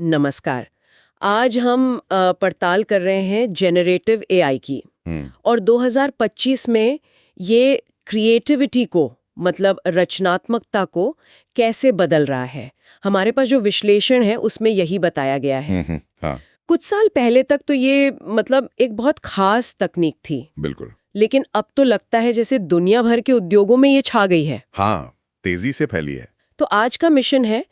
नमस्कार। आज हम पड़ताल कर रहे हैं जेनरेटिव एआई की। और 2025 में ये क्रिएटिविटी को मतलब रचनात्मकता को कैसे बदल रहा है। हमारे पास जो विश्लेषण है उसमें यही बताया गया है। हाँ, कुछ साल पहले तक तो ये मतलब एक बहुत खास तकनीक थी, बिल्कुल। लेकिन अब तो लगता है जैसे दुनिया भर के उद्योगों में ये छा गई है। हाँ, तेजी से फैली है। तो आज का मिशन है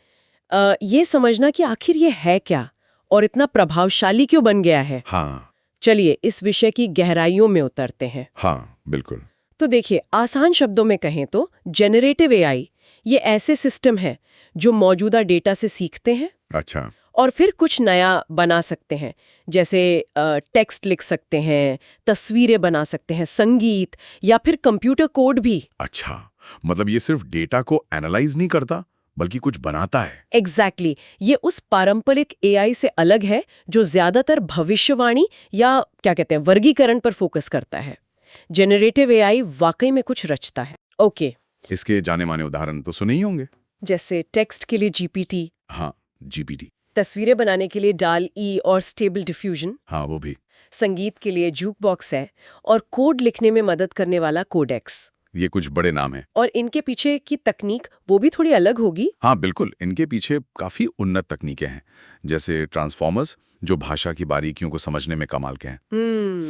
ये समझना कि आखिर ये है क्या और इतना प्रभावशाली क्यों बन गया है। हाँ, चलिए इस विषय की गहराइयों में उतरते हैं। हाँ, बिल्कुल। तो देखिए, आसान शब्दों में कहें तो जेनरेटिव एआई ये ऐसे सिस्टम है जो मौजूदा डेटा से सीखते हैं अच्छा, और फिर कुछ नया बना सकते हैं। जैसे टेक्स्ट लिख सकते हैं, तस्वीरें बना सकते हैं, संगीत या फिर कंप्यूटर कोड भी। अच्छा। मतलब ये सिर्फ डेटा को एनालाइज नहीं करता, बल्कि कुछ बनाता है। एग्जैक्टली ये उस पारंपरिक एआई से अलग है जो ज्यादातर भविष्यवाणी या क्या कहते हैं वर्गीकरण पर फोकस करता है। जेनरेटिव एआई वाकई में कुछ रचता है। ओके, इसके जाने माने उदाहरण तो सुने ही होंगे। जैसे टेक्स्ट के लिए जीपीटी, हाँ, जीपीटी। तस्वीरें बनाने के लिए डाल ई और स्टेबल डिफ्यूजन, हाँ, वो भी। संगीत के लिए जूक बॉक्स है और कोड लिखने में मदद करने वाला कोडेक्स। ये कुछ बड़े नाम हैं। और इनके पीछे की तकनीक वो भी थोड़ी अलग होगी। हाँ, बिल्कुल। इनके पीछे काफी उन्नत तकनीकें हैं, जैसे ट्रांसफॉर्मर्स, जो भाषा की बारीकियों को समझने में कमाल के हैं।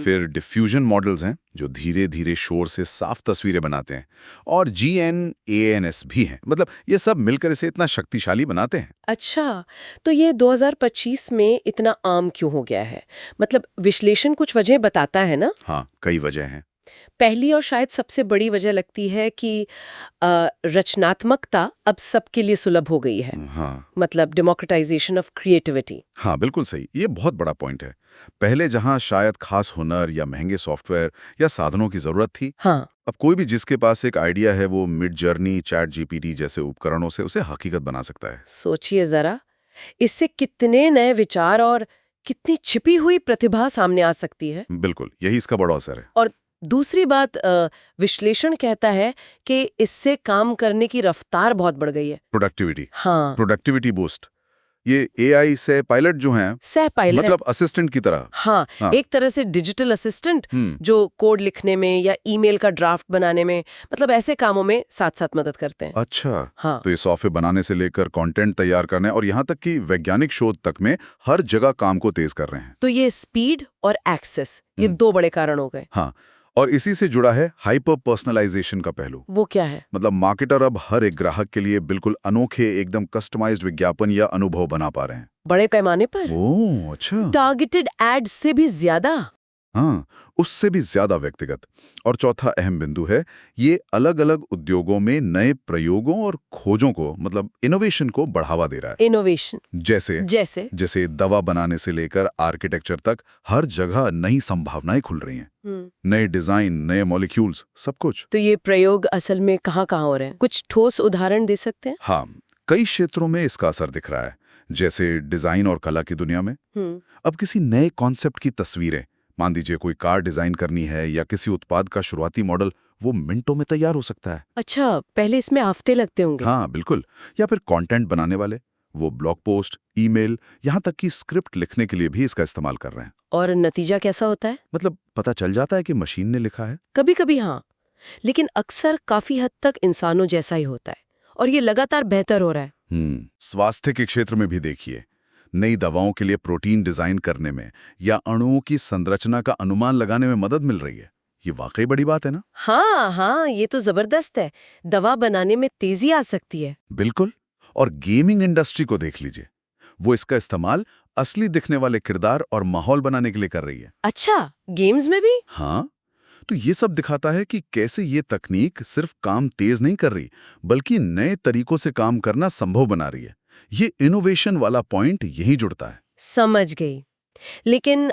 फिर डिफ्यूजन मॉडल्स हैं, जो धीरे धीरे शोर से साफ तस्वीरें बनाते हैं। और GNANS भी हैं। मतलब ये सब मिलकर इसे इतना शक्तिशाली बनाते हैं। अच्छा, तो ये 2025 में इतना आम क्यों हो गया है? मतलब विश्लेषण कुछ वजह बताता है ना? हाँ, कई वजह हैं। पहली और शायद सबसे बड़ी वजह लगती है कि रचनात्मकता अब सबके लिए सुलभ हो गई है। हाँ, मतलब डेमोक्रेटाइजेशन ऑफ क्रिएटिविटी। हाँ, बिल्कुल सही। ये बहुत बड़ा पॉइंट है। पहले जहां शायद खास हुनर या महंगे सॉफ्टवेयर या साधनों की जरूरत थी, हाँ, अब कोई भी जिसके पास एक आइडिया है, वो मिड जर्नी, चैट जीपीटी जैसे उपकरणों से उसे हकीकत बना सकता है। सोचिए जरा, इससे कितने नए विचार और कितनी छिपी हुई प्रतिभा सामने आ सकती है। बिल्कुल, यही इसका बड़ा असर है। और दूसरी बात, विश्लेषण कहता है कि इससे काम करने की रफ्तार बहुत बढ़ गई है। प्रोडक्टिविटी, हाँ, प्रोडक्टिविटी बूस्ट। ये एआई से पायलट जो हैं, सह पायलट। मतलब असिस्टेंट की तरह। हाँ, हाँ। एक तरह से डिजिटल असिस्टेंट हम्म। जो कोड लिखने में या ईमेल का ड्राफ्ट बनाने में मतलब ऐसे कामों में साथ-साथ मदद करते हैं। अच्छा, हाँ, तो ये सॉफ्टवेयर बनाने से लेकर कंटेंट तैयार करने और यहाँ तक कि वैज्ञानिक शोध तक में हर जगह काम को तेज कर रहे हैं। तो ये स्पीड और एक्सेस ये दो बड़े कारण हो गए। हाँ, और इसी से जुड़ा है हाइपर पर्सनलाइजेशन का पहलू। वो क्या है? मतलब मार्केटर अब हर एक ग्राहक के लिए बिल्कुल अनोखे, एकदम कस्टमाइज्ड विज्ञापन या अनुभव बना पा रहे हैं। बड़े पैमाने पर? ओह, अच्छा। टारगेटेड एड्स से भी ज्यादा? हाँ, उससे भी ज्यादा व्यक्तिगत। और चौथा अहम बिंदु है, ये अलग अलग उद्योगों में नए प्रयोगों और खोजों को, मतलब इनोवेशन को बढ़ावा दे रहा है। इनोवेशन जैसे जैसे? जैसे दवा बनाने से लेकर आर्किटेक्चर तक हर जगह नई संभावनाएं खुल रही हैं। नए डिजाइन, नए मॉलिक्यूल्स, सब कुछ। तो ये प्रयोग असल में कहाँ-कहाँ हो रहे हैं? कुछ ठोस उदाहरण दे सकते हैं? हाँ, कई क्षेत्रों में इसका असर दिख रहा है, जैसे डिजाइन और कला की दुनिया में। अब किसी नए कॉन्सेप्ट की तस्वीरें, मान दीजिए कोई कार डिजाइन करनी है या किसी उत्पाद का शुरुआती मॉडल, वो मिनटों में तैयार हो सकता है। अच्छा, पहले इसमें हफ्ते लगते होंगे। हाँ, बिल्कुल। या फिर कंटेंट बनाने वाले, वो ब्लॉग पोस्ट, ईमेल, यहाँ तक कि स्क्रिप्ट लिखने के लिए भी इसका इस्तेमाल कर रहे हैं। और नतीजा कैसा होता है? मतलब पता चल जाता है कि मशीन ने लिखा है। कभी-कभी हाँ, लेकिन अक्सर काफी हद तक इंसानों जैसा ही होता है और ये लगातार बेहतर हो रहा है। स्वास्थ्य के क्षेत्र में भी देखिए, नई दवाओं के लिए प्रोटीन डिजाइन करने में या अणुओं की संरचना का अनुमान लगाने में मदद मिल रही है। ये वाकई बड़ी बात है ना? हाँ हाँ, ये तो जबरदस्त है। दवा बनाने में तेजी आ सकती है। बिल्कुल। और गेमिंग इंडस्ट्री को देख लीजिए, वो इसका इस्तेमाल असली दिखने वाले किरदार और माहौल बनाने के लिए कर रही है। अच्छा, गेम्स में भी? हाँ, तो ये सब दिखाता है कि कैसे ये तकनीक सिर्फ काम तेज नहीं कर रही, बल्कि नए तरीकों से काम करना संभव बना रही है। ये इनोवेशन वाला पॉइंट यही जुड़ता है। समझ गई। लेकिन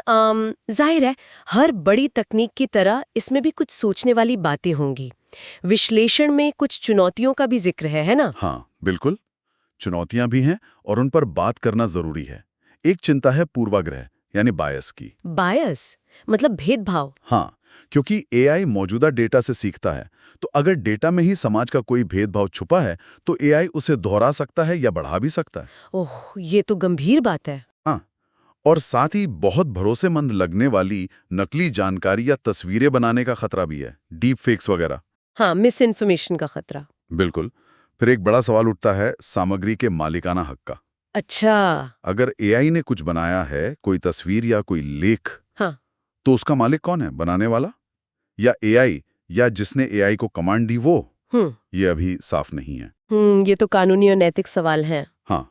जाहिर है हर बड़ी तकनीक की तरह इसमें भी कुछ सोचने वाली बातें होंगी। विश्लेषण में कुछ चुनौतियों का भी जिक्र है ना? हाँ, बिल्कुल। चुनौतियां भी हैं और उन पर बात करना जरूरी है। एक चिंता है पूर्वाग्रह, यानी बायस की। बायस मतलब भेदभाव। हाँ, क्योंकि एआई मौजूदा डेटा से सीखता है, तो अगर डेटा में ही समाज का कोई भेदभाव छुपा है तो एआई उसे दोहरा सकता है या बढ़ा भी सकता है। ओह, ये तो गंभीर बात है। हाँ, और साथ ही बहुत भरोसेमंद लगने वाली नकली जानकारी या तस्वीरें बनाने का खतरा भी है, डीप फेक्स वगैरह। हाँ, मिस इन्फॉर्मेशन का खतरा। बिल्कुल। फिर एक बड़ा सवाल उठता है सामग्री के मालिकाना हक का। अच्छा। अगर एआई ने कुछ बनाया है, कोई तस्वीर या कोई लेख, हाँ। तो उसका मालिक कौन है? बनाने वाला या एआई, या जिसने एआई को कमांड दी वो? ये अभी साफ नहीं है। ये तो कानूनी और नैतिक सवाल हैं। हाँ,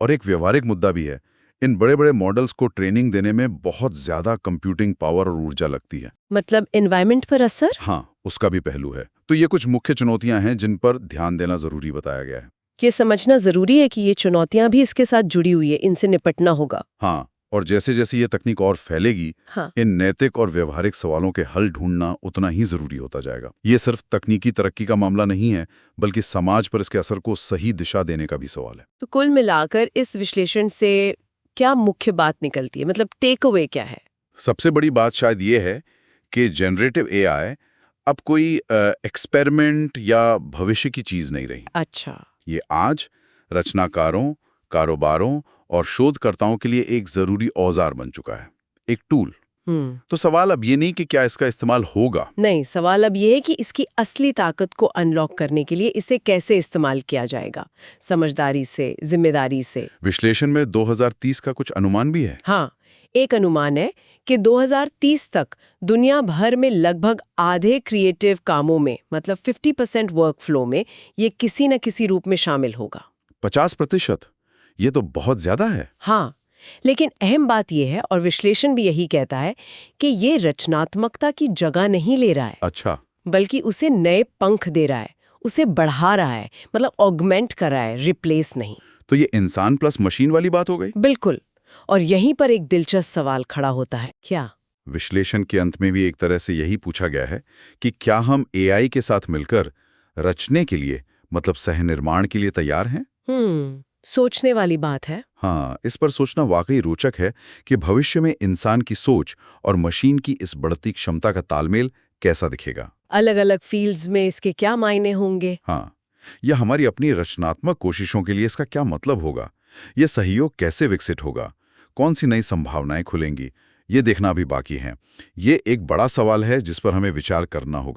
और एक व्यवहारिक मुद्दा भी है। इन बड़े बड़े मॉडल्स को ट्रेनिंग देने में बहुत ज्यादा कंप्यूटिंग पावर और ऊर्जा लगती है। मतलब एनवायरनमेंट पर असर? हाँ, उसका भी पहलू है। तो ये कुछ मुख्य चुनौतियां हैं जिन पर ध्यान देना जरूरी बताया गया है। ये समझना जरूरी है कि ये चुनौतियां भी इसके साथ जुड़ी हुई है, इनसे निपटना होगा। हाँ, और जैसे जैसे ये तकनीक और फैलेगी, हाँ। इन नैतिक और व्यवहारिक सवालों के हल ढूंढना उतना ही जरूरी होता जाएगा। ये सिर्फ तकनीकी तरक्की का मामला नहीं है, बल्कि समाज पर इसके असर को सही दिशा देने का भी सवाल है। तो कुल मिलाकर इस विश्लेषण से क्या मुख्य बात निकलती है, मतलब टेक अवे क्या है? सबसे बड़ी बात शायद ये है कि जनरेटिव एआई अब कोई एक्सपेरिमेंट या भविष्य की चीज नहीं रही। अच्छा। ये आज रचनाकारों, कारोबारों और शोधकर्ताओं के लिए एक जरूरी औजार बन चुका है, एक टूल। तो सवाल अब ये नहीं कि क्या इसका इस्तेमाल होगा। नहीं, सवाल अब ये है कि इसकी असली ताकत को अनलॉक करने के लिए इसे कैसे इस्तेमाल किया जाएगा, समझदारी से, जिम्मेदारी से। विश्लेषण में 2030 का कुछ अनुमान भी है। हाँ, एक अनुमान है कि 2030 तक दुनिया भर में लगभग आधे क्रिएटिव कामों में, मतलब 50% वर्कफ्लो में, ये किसी न किसी रूप में शामिल होगा। 50%? ये तो बहुत ज्यादा है। हाँ, लेकिन अहम बात यह है, और विश्लेषण भी यही कहता है, कि ये रचनात्मकता की जगह नहीं ले रहा है। अच्छा। बल्कि उसे नए पंख दे रहा है, उसे बढ़ा रहा है, मतलब ऑगमेंट कर रहा है, रिप्लेस नहीं। तो ये इंसान प्लस मशीन वाली बात हो गई। बिल्कुल। और यहीं पर एक दिलचस्प सवाल खड़ा होता है। क्या? विश्लेषण के अंत में भी एक तरह से यही पूछा गया है कि क्या हम एआई के साथ मिलकर रचने के लिए, मतलब सह-निर्माण के लिए तैयार हैं? सोचने वाली बात है। हाँ, इस पर सोचना वाकई रोचक है कि भविष्य में इंसान की सोच और मशीन की इस बढ़ती क्षमता का तालमेल कैसा दिखेगा। अलग-अलग फील्ड्स में इसके क्या मायने होंगे? हाँ, यह हमारी अपनी रचनात्मक कोशिशों के लिए इसका क्या मतलब होगा। यह सहयोग कैसे विकसित होगा, कौन सी नई संभावनाएं खुलेंगी, ये देखना भी बाकी है। ये एक बड़ा सवाल है जिस पर हमें विचार करना होगा।